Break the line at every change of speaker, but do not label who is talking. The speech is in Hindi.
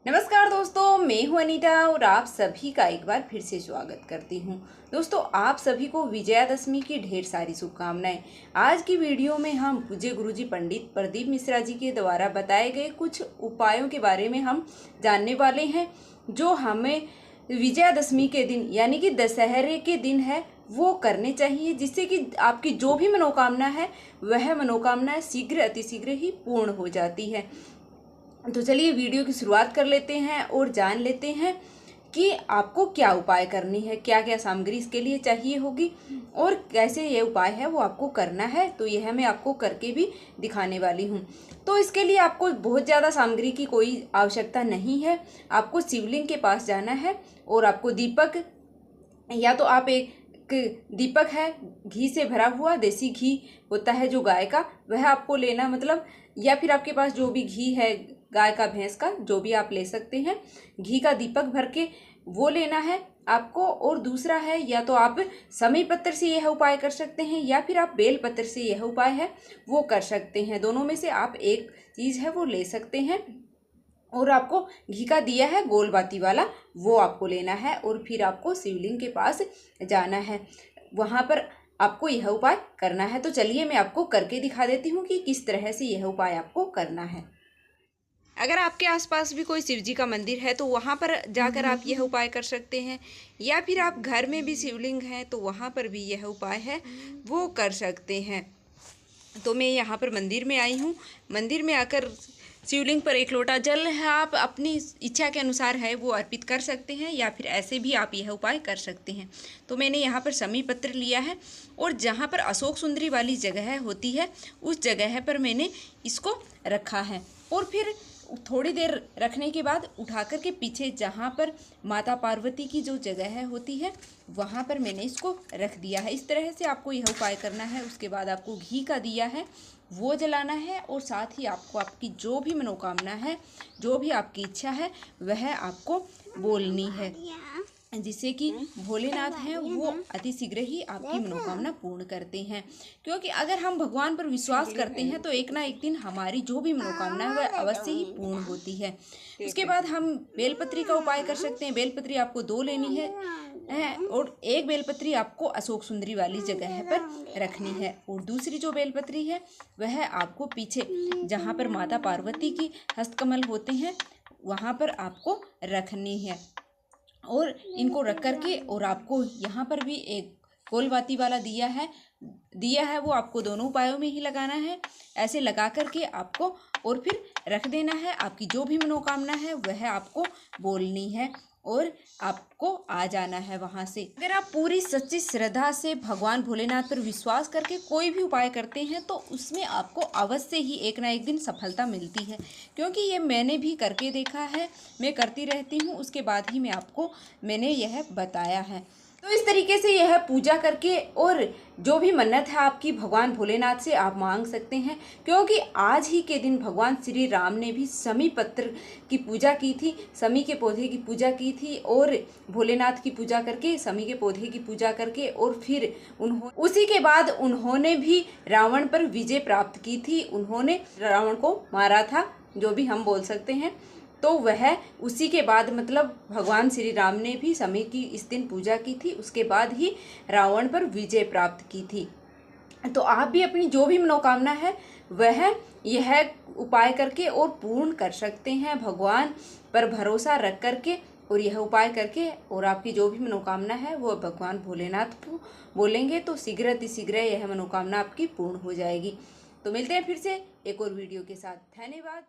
नमस्कार दोस्तों, मैं हूं अनीता और आप सभी का एक बार फिर से स्वागत करती हूं। दोस्तों, आप सभी को विजयादशमी की ढेर सारी शुभकामनाएं। आज की वीडियो में हम पूज्य गुरुजी पंडित प्रदीप मिश्रा जी के द्वारा बताए गए कुछ उपायों के बारे में हम जानने वाले हैं, जो हमें विजयादशमी के दिन यानी कि दशहरे के दिन है वो करने चाहिए, जिससे कि आपकी जो भी मनोकामना है वह मनोकामना शीघ्र अतिशीघ्र ही पूर्ण हो जाती है। तो चलिए वीडियो की शुरुआत कर लेते हैं और जान लेते हैं कि आपको क्या उपाय करनी है, क्या क्या सामग्री इसके लिए चाहिए होगी और कैसे ये उपाय है वो आपको करना है। तो यह मैं आपको करके भी दिखाने वाली हूँ। तो इसके लिए आपको बहुत ज़्यादा सामग्री की कोई आवश्यकता नहीं है। आपको शिवलिंग के पास जाना है और आपको दीपक, या तो आप एक दीपक है घी से भरा हुआ, देसी घी होता है जो गाय का, वह आपको लेना, मतलब या फिर आपके पास जो भी घी है गाय का, भैंस का, जो भी आप ले सकते हैं, घी का दीपक भर के वो लेना है आपको। और दूसरा है, या तो आप समी पत्र से यह उपाय कर सकते हैं या फिर आप बेल पत्र से यह उपाय है वो कर सकते हैं। दोनों में से आप एक चीज़ है वो ले सकते हैं। और आपको घी का दिया है गोल बाती वाला, वो आपको लेना है और फिर आपको शिवलिंग के पास जाना है, वहाँ पर आपको यह उपाय करना है। तो चलिए मैं आपको करके दिखा देती हूँ कि किस तरह से यह उपाय आपको करना है। अगर आपके आसपास भी कोई शिव जी का मंदिर है तो वहाँ पर जाकर आप यह उपाय कर सकते हैं, या फिर आप घर में भी शिवलिंग है तो वहाँ पर भी यह उपाय है वो कर सकते हैं। तो मैं यहाँ पर मंदिर में आई हूँ। मंदिर में आकर शिवलिंग पर एक लोटा जल है आप अपनी इच्छा के अनुसार है वो अर्पित कर सकते हैं, या फिर ऐसे भी आप यह उपाय कर सकते हैं। तो मैंने यहाँ पर समी पत्र लिया है और जहाँ पर अशोक सुंदरी वाली जगह होती है उस जगह पर मैंने इसको रखा है। और फिर थोड़ी देर रखने के बाद उठा कर के पीछे जहाँ पर माता पार्वती की जो जगह होती है वहाँ पर मैंने इसको रख दिया है। इस तरह से आपको यह उपाय करना है। उसके बाद आपको घी का दिया है वो जलाना है और साथ ही आपको आपकी जो भी मनोकामना है, जो भी आपकी इच्छा है वह आपको बोलनी है, जिससे कि भोलेनाथ हैं वो अतिशीघ्र ही आपकी मनोकामना पूर्ण करते हैं। क्योंकि अगर हम भगवान पर विश्वास करते हैं तो एक ना एक दिन हमारी जो भी मनोकामना है वह अवश्य ही पूर्ण होती है। उसके बाद हम बेलपत्री का उपाय कर सकते हैं। बेलपत्री आपको 2 लेनी है और एक बेलपत्री आपको अशोक सुंदरी वाली जगह पर रखनी है और दूसरी जो बेलपत्री है वह आपको पीछे जहाँ पर माता पार्वती की हस्तकमल होते हैं वहाँ पर आपको रखनी है। और इनको रख करके और आपको यहाँ पर भी एक गोलबाती वाला दिया है वो आपको दोनों उपायों में ही लगाना है। ऐसे लगा करके आपको और फिर रख देना है। आपकी जो भी मनोकामना है वह आपको बोलनी है और आपको आ जाना है वहाँ से। अगर आप पूरी सच्ची श्रद्धा से भगवान भोलेनाथ पर विश्वास करके कोई भी उपाय करते हैं तो उसमें आपको अवश्य ही एक ना एक दिन सफलता मिलती है। क्योंकि ये मैंने भी करके देखा है, मैं करती रहती हूँ, उसके बाद ही मैंने यह बताया है। तो इस तरीके से यह पूजा करके और जो भी मन्नत है आपकी भगवान भोलेनाथ से आप मांग सकते हैं। क्योंकि आज ही के दिन भगवान श्री राम ने भी समी पत्र की पूजा की थी, समी के पौधे की पूजा की थी और भोलेनाथ की पूजा करके, समी के पौधे की पूजा करके, और फिर उसी के बाद उन्होंने भी रावण पर विजय प्राप्त की थी। उन्होंने रावण को मारा था, जो भी हम बोल सकते हैं। तो वह उसी के बाद, मतलब भगवान श्री राम ने भी समी की इस दिन पूजा की थी, उसके बाद ही रावण पर विजय प्राप्त की थी। तो आप भी अपनी जो भी मनोकामना है वह यह उपाय करके और पूर्ण कर सकते हैं। भगवान पर भरोसा रख करके और यह उपाय करके, और आपकी जो भी मनोकामना है वो भगवान भोलेनाथ को बोलेंगे तो शीघ्र अतिशीघ्र यह मनोकामना आपकी पूर्ण हो जाएगी। तो मिलते हैं फिर से एक और वीडियो के साथ। धन्यवाद।